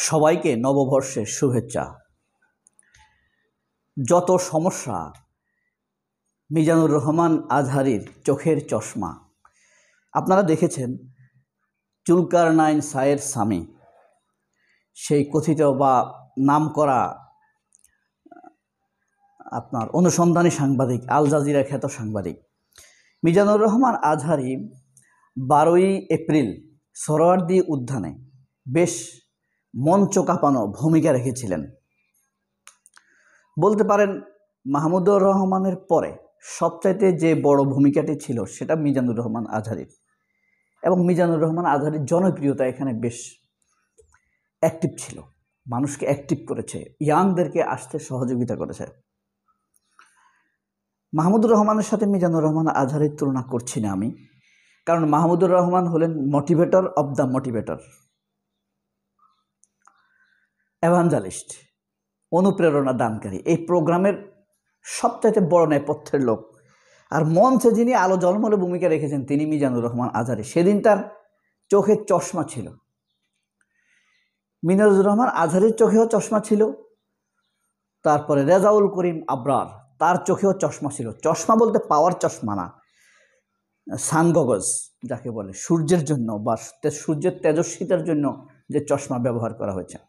সবাইকে নববর্ষের শুভেচ্ছা। যত সমস্যা, মিজানুর রহমান আজহারীর চোখের চশমা। আপনারা দেখেছেন জুলকারনাইন সায়ের স্বামী, সেই কথিত বা নামকরা আপনার অনুসন্ধানী সাংবাদিক, আল জাজিরা খ্যাত সাংবাদিক মিজানুর রহমান আজহারী 12ই এপ্রিল সোহরাওয়ার্দী উদ্যানে বেশ মঞ্চ কাঁপানো ভূমিকা রেখেছিলেন। বলতে পারেন মাহমুদুর রহমানের পরে সবচাইতে যে বড় ভূমিকাটি ছিল সেটা মিজানুর রহমান আজহারীর, এবং মিজানুর রহমান আজহারীর জনপ্রিয়তা এখানে বেশ অ্যাক্টিভ ছিল, মানুষকে অ্যাক্টিভ করেছে, ইয়াংদেরকে আসতে সহযোগিতা করেছে। মাহমুদুর রহমানের সাথে মিজানুর রহমান আজহারীর তুলনা করছি না আমি, কারণ মাহমুদুর রহমান হলেন মোটিভেটর অব দ্য মোটিভেটর, এভাঞ্জালিস্ট, অনুপ্রেরণা দানকারী, এই প্রোগ্রামের সবচাইতে বড় নেপথ্যের লোক। আর মঞ্চে যিনি আলো ঝলমলে ভূমিকা রেখেছেন তিনি মিজানুর রহমান আজহারী। সেদিন তার চোখে চশমা ছিল, মিজানুর রহমান আজহারীর চোখেও চশমা ছিল। তারপরে রেজাউল করিম আবরার, তার চোখেও চশমা ছিল। চশমা বলতে পাওয়ার চশমা না, সানগগজ যাকে বলে, সূর্যের জন্য বা সূর্যের তেজস্বিতার জন্য যে চশমা ব্যবহার করা হয়েছে।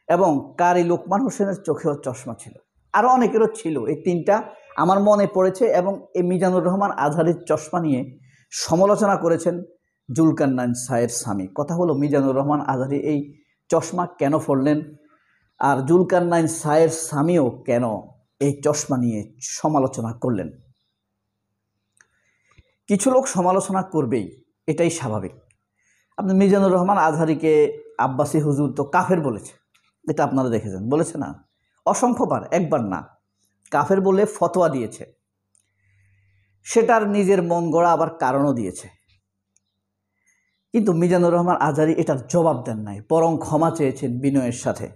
এবং কারি লোকমান হোসেনের চোখেও চশমা ছিল, আরও অনেকেরও ছিল। এই তিনটা আমার মনে পড়েছে। এবং এই মিজানুর রহমান আজহারীর চশমা নিয়ে সমালোচনা করেছেন জুলকারনাইন সায়ের স্বামী। কথা হলো মিজানুর রহমান আজহারী এই চশমা কেন পরলেন, আর জুলকারনাইন সায়ের স্বামীও কেন এই চশমা নিয়ে সমালোচনা করলেন। কিছু লোক সমালোচনা করবেই, এটাই স্বাভাবিক। আপনি মিজানুর রহমান আজহারীকে আব্বাসী হুজুর তো কাফের বলেছে, এটা আপনারা দেখেছেন, বলেছে না? অসংখ্যবার, একবার না, কাফের বলে ফতোয়া দিয়েছে। সেটার নিজের মন গড়া আবার কারণও দিয়েছে। কিন্তু মিজানুর রহমান আজহারী এটার জবাব দেন নাই, বরং ক্ষমা চেয়েছেন বিনয়ের সাথে।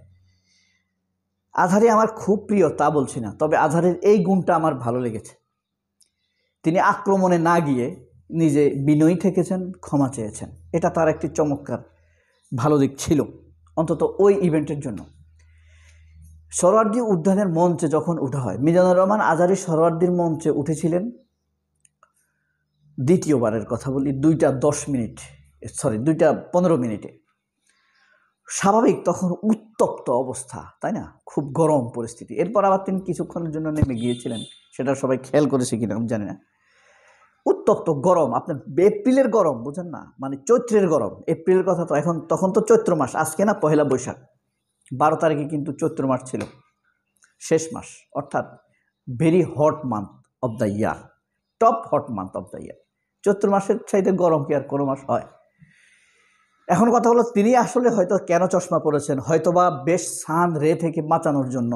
আজহারী আমার খুব প্রিয় তা বলছি না, তবে আজহারীর এই গুণটা আমার ভালো লেগেছে। তিনি আক্রমণে না গিয়ে নিজে বিনয়ী থেকেছেন, ক্ষমা চেয়েছেন। এটা তার একটি চমৎকার ভালো দিক ছিল, অন্তত ওই ইভেন্টের জন্য। সোহরাওয়ার্দী উদ্যানের মঞ্চে যখন উঠা হয়, মিজানুর রহমান আজহারী সোহরাওয়ার্দীর মঞ্চে উঠেছিলেন দ্বিতীয়বারের কথা বলি 2:15 মিনিটে। স্বাভাবিক তখন উত্তপ্ত অবস্থা, তাই না? খুব গরম পরিস্থিতি। এরপর আবার তিনি কিছুক্ষণের জন্য নেমে গিয়েছিলেন, সেটা সবাই খেয়াল করেছে কিনা আমি জানি না। উত্তপ্ত গরম, আপনার এপ্রিলের গরম, বুঝেন না, মানে চৈত্রের গরম। এপ্রিলের কথা তো তখন তো চৈত্র মাস, আজকে না পহেলা বৈশাখ, 12 তারিখে কিন্তু চৈত্র মাস ছিল, শেষ মাস, অর্থাৎ very hot month of the year, top hot month of the year. চৈত্র মাসের চাইতে গরম কি আর কোনো মাস হয়? এখন কথা হলো তিনি আসলে হয়তো কেন চশমা পরেছেন, হয়তোবা বেশ সান রে থেকে বাঁচানোর জন্য,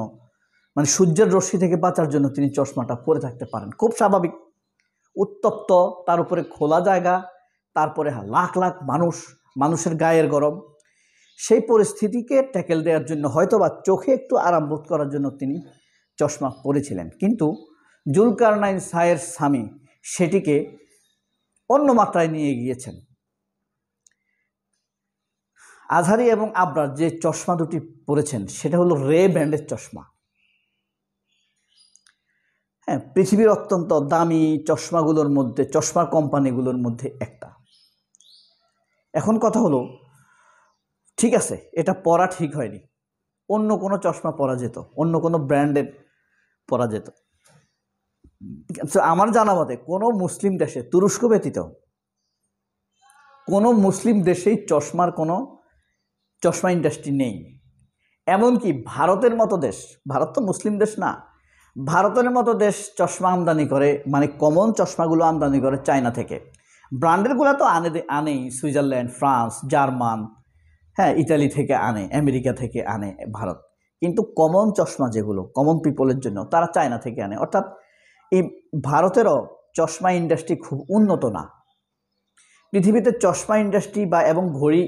মানে সূর্যের রশ্মি থেকে বাঁচার জন্য তিনি চশমাটা পরে থাকতে পারেন। খুব স্বাভাবিক। উত্তপ্ত, তার উপরে খোলা জায়গা, তারপরে লাখ লাখ মানুষের গায়ের গরম, সেই পরিস্থিতিকে ট্যাকেল দেওয়ার জন্য হয়তোবা চোখে একটু আরাম বোধ করার জন্য তিনি চশমা পরেছিলেন। কিন্তু জুলকারনাইন সায়ের স্বামী সেটিকে অন্য মাত্রায় নিয়ে গিয়েছেন। আজহারী এবং আবরার যে চশমা দুটি পরেছেন সেটা হলো রে ব্র্যান্ডের চশমা। হ্যাঁ, পৃথিবীর অত্যন্ত দামি চশমাগুলোর মধ্যে, চশমার কোম্পানিগুলোর মধ্যে একটা। এখন কথা হলো, ঠিক আছে, এটা পরা ঠিক হয়নি, অন্য কোনো চশমা পরা যেত, অন্য কোনো ব্র্যান্ডের পরা যেত। আমার জানা মতে কোনো মুসলিম দেশে, তুরস্ক ব্যতীত কোনো মুসলিম দেশেই চশমা ইন্ডাস্ট্রি নেই। এমনকি ভারতের মতো দেশ, ভারত তো মুসলিম দেশ না, ভারতের মতো দেশ চশমা আমদানি করে, মানে কমন চশমাগুলো আমদানি করে চায়না থেকে। ব্র্যান্ডেরগুলো তো আনেই, সুইজারল্যান্ড, ফ্রান্স, জার্মান, হ্যাঁ, ইতালি থেকে আনে, আমেরিকা থেকে আনে ভারত। কিন্তু কমন চশমা যেগুলো কমন পিপলের জন্য, তারা চায়না থেকে আনে। অর্থাৎ এই ভারতেরও চশমা ইন্ডাস্ট্রি খুব উন্নত না। পৃথিবীতে চশমা ইন্ডাস্ট্রি এবং ঘড়ি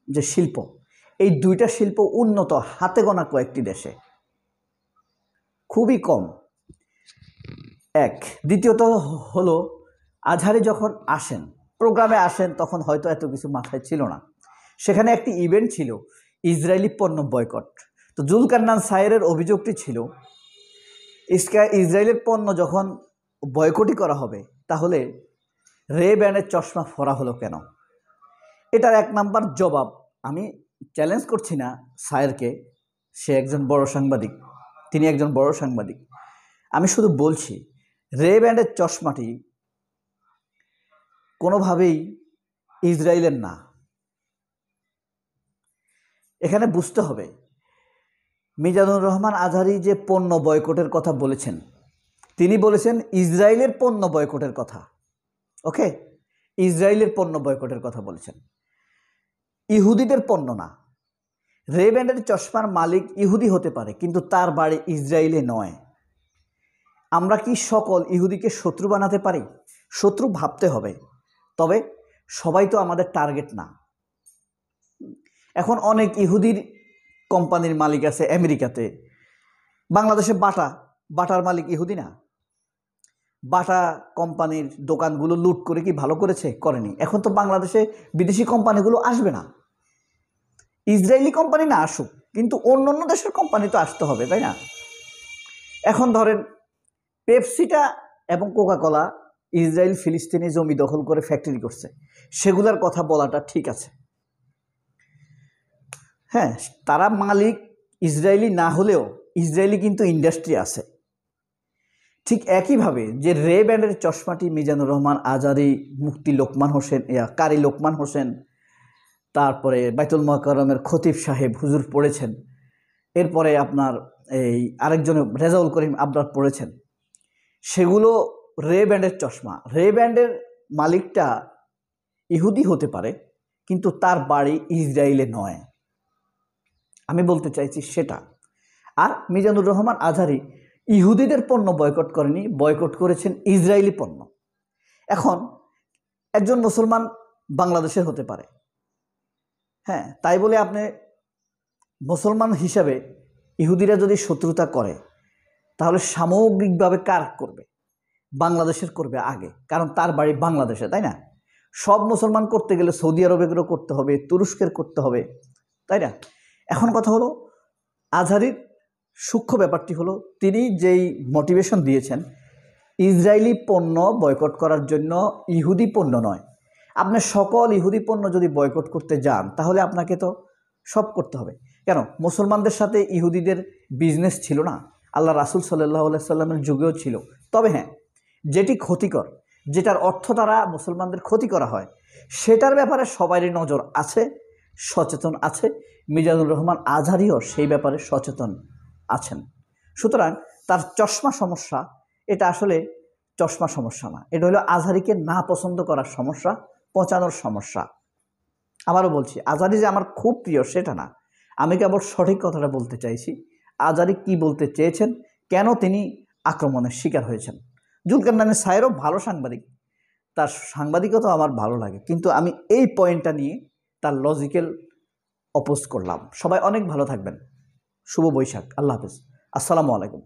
যে শিল্প, এই দুইটা শিল্প উন্নত হাতে গোনা কয়েকটি দেশে, খুবই কম। এক। দ্বিতীয়ত হলো, আজহারী যখন প্রোগ্রামে আসেন তখন হয়তো এত কিছু মাথায় ছিল না। সেখানে একটি ইভেন্ট ছিল, ইসরায়েলি পণ্য বয়কট। তো জুলকারনাইন সায়েরের অভিযোগটি ছিল ইসরায়েলের পণ্য যখন বয়কটই করা হবে তাহলে রে ব্যান্ডের চশমা পরা হলো কেন? এটার এক নাম্বার জবাব আমি চ্যালেঞ্জ করছি না সায়েরকে, সে একজন বড় সাংবাদিক, তিনি একজন বড় সাংবাদিক। আমি শুধু বলছি রে ব্যান্ডের চশমাটি কোনোভাবেই ইসরায়েলের না। এখানে বুঝতে হবে মিজানুর রহমান আজহারি যে পণ্য বয়কটের কথা বলেছেন, তিনি বলেছেন ইসরায়েলের পণ্য বয়কটের কথা। ওকে, ইসরায়েলের পণ্য বয়কটের কথা বলেছেন, ইহুদিদের পণ্য না। রে ব্যান্ডের চশমার মালিক ইহুদি হতে পারে, কিন্তু তার বাড়ি ইসরায়েলে নয়। আমরা কি সকল ইহুদিকে শত্রু বানাতে পারি? শত্রু ভাবতে হবে, তবে সবাই তো আমাদের টার্গেট না। এখন অনেক ইহুদির কোম্পানির মালিক আছে আমেরিকাতে, বাংলাদেশে বাটার মালিক ইহুদি না? বাটা কোম্পানির দোকানগুলো লুট করে কি ভালো করেছে? করেনি। এখন তো বাংলাদেশে বিদেশি কোম্পানিগুলো আসবে না, ইসরায়েলি কোম্পানি না আসুক, কিন্তু অন্য অন্য দেশের কোম্পানি তো আসতে হবে, তাই না? এখন ধরেন পেপসিটা এবং কোকাকোলা ইসরায়েল ফিলিস্তিনি জমি দখল করে ফ্যাক্টরি করছে, সেগুলোর কথা বলাটা ঠিক আছে। হ্যাঁ, তারা মালিক ইসরায়েলি না হলেও ইসরায়েলি কিন্তু ইন্ডাস্ট্রি আছে। ঠিক একইভাবে যে রে ব্যান্ডের চশমাটি মিজানুর রহমান আজহারি, মুফতি লোকমান হোসেন, কারি লোকমান হোসেন, তারপরে বাইতুল মোকাররমের খতিব সাহেব হুজুর পড়েছেন, এরপরে আপনার এই আরেকজন রেজাউল করিম আবরার পড়েছেন, সেগুলো রে ব্যান্ডের চশমা। রে ব্যান্ডের মালিকটা ইহুদি হতে পারে, কিন্তু তার বাড়ি ইসরায়েলে নয়। আমি বলতে চাইছি সেটা। আর মিজানুর রহমান আজহারি ইহুদিদের পণ্য বয়কট করেনি, বয়কট করেছেন ইসরায়েলি পণ্য। এখন একজন মুসলমান বাংলাদেশের হতে পারে, হ্যাঁ, তাই বলে আপনি মুসলমান হিসাবে ইহুদিরা যদি শত্রুতা করে তাহলে সামগ্রিকভাবে কার করবে? বাংলাদেশের করবে আগে, কারণ তার বাড়ি বাংলাদেশে, তাই না? সব মুসলমান করতে গেলে সৌদি আরবেরও করতে হবে, তুরস্কের করতে হবে, তাই না? এখন কথা হলো আজহারির সূক্ষ্ম ব্যাপারটি হলো তিনি যেই মোটিভেশন দিয়েছেন ইসরায়েলি পণ্য বয়কট করার জন্য, ইহুদি পণ্য নয়। আপনি সকল ইহুদি পণ্য যদি বয়কট করতে যান তাহলে আপনাকে তো সব করতে হবে। কেন? মুসলমানদের সাথে ইহুদিদের বিজনেস ছিল না? আল্লাহ রাসূল সাল্লাল্লাহু আলাইহি সাল্লামের যুগেও ছিল। তবে হ্যাঁ, যেটি ক্ষতিকর, যেটার অর্থ দ্বারা মুসলমানদের ক্ষতি করা হয়, সেটার ব্যাপারে সবারই নজর আছে, সচেতন আছে। মিজানুর রহমান আজহারিও সেই ব্যাপারে সচেতন আছেন। সুতরাং তার চশমা সমস্যা, এটা আসলে চশমা সমস্যা না, এটা হলো আজহারিকে না পছন্দ করার সমস্যা, পচানোর সমস্যা। আবারও বলছি, আজহারি যে আমার খুব প্রিয় সেটা না, আমি কেবল সঠিক কথাটা বলতে চাইছি। আজহারি কি বলতে চেয়েছেন, কেন তিনি আক্রমণের শিকার হয়েছেন। জুলকারনাইন সায়েরও ভালো সাংবাদিক, তার সাংবাদিকতা আমার ভালো লাগে, কিন্তু আমি এই পয়েন্টটা নিয়ে তার লজিক্যাল অপোজ করলাম। সবাই অনেক ভালো থাকবেন। শুভ বৈশাখ। আল্লাহ হাফেজ। আসসালামু আলাইকুম।